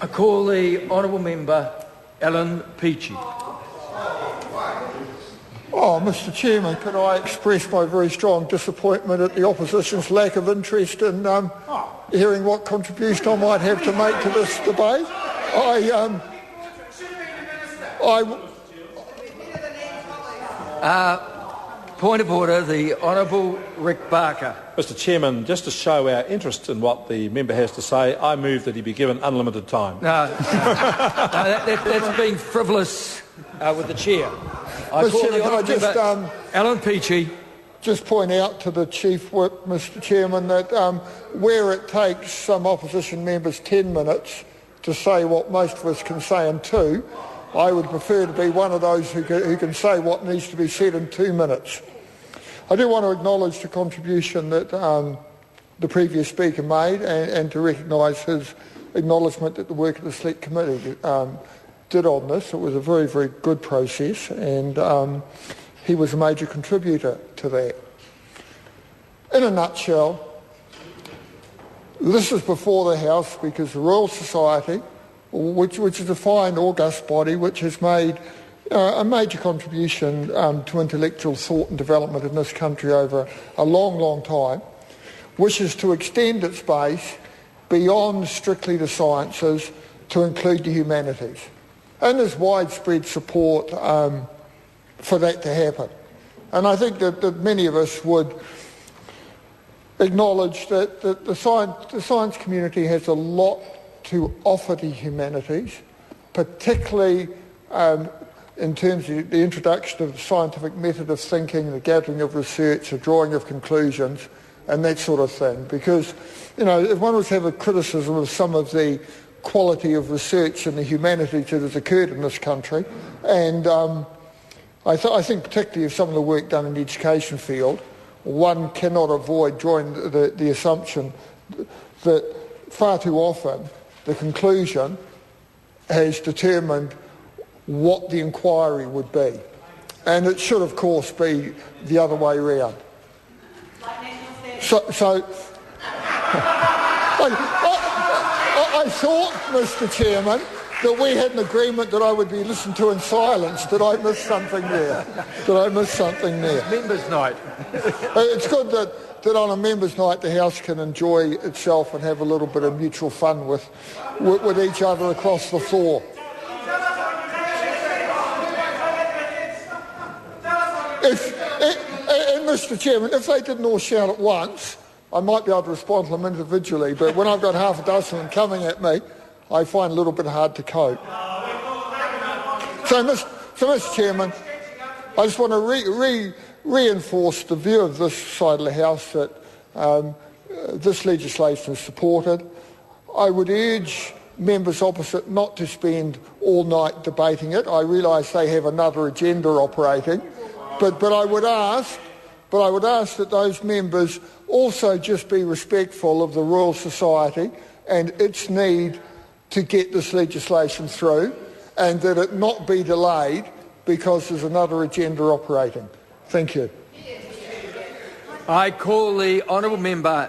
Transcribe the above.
I call the honourable member Alan Peachy. Oh, Mr Chairman, could I express my very strong disappointment at the opposition's lack of interest in hearing what contribution I might have to make to this debate. Point of order, the Honourable Rick Barker. Mr Chairman, just to show our interest in what the member has to say, I move that he be given unlimited time. That's being frivolous with the chair. Mr Chairman, can I just Alan Peachy. just point out to the Chief Whip, Mr Chairman, that where it takes some opposition members 10 minutes to say what most of us can say in 2, I would prefer to be one of those who can say what needs to be said in 2 minutes. I do want to acknowledge the contribution that the previous speaker made and to recognise his acknowledgement that the work of the Select Committee did on this. It was a very, very good process, and he was a major contributor to that. In a nutshell, this is before the House because the Royal Society, which is a fine, august body which has made a major contribution to intellectual thought and development in this country over a long, long time, wishes to extend its base beyond strictly the sciences to include the humanities. And there's widespread support for that to happen. And I think that many of us would acknowledge that the science community has a lot to offer the humanities, particularly in terms of the introduction of the scientific method of thinking, the gathering of research, the drawing of conclusions, and that sort of thing. Because, if one was to have a criticism of some of the quality of research in the humanities that has occurred in this country, and I think particularly of some of the work done in the education field, one cannot avoid drawing the assumption that far too often the conclusion has determined what the inquiry would be. And it should, of course, be the other way round. So I thought, Mr Chairman, that we had an agreement that I would be listened to in silence. Did I miss something there? Members' night. It's good that on a members' night the House can enjoy itself and have a little bit of mutual fun with each other across the floor. And Mr Chairman, if they didn't all shout at once, I might be able to respond to them individually, but when I've got half a dozen of them coming at me, I find it a little bit hard to cope. So, Mr Chairman, I just want to reinforce the view of this side of the House that this legislation is supported. I would urge members opposite not to spend all night debating it. I realise they have another agenda operating, but I would ask that those members also just be respectful of the Royal Society and its need to get this legislation through, and that it not be delayed because there's another agenda operating. Thank you. I call the honourable member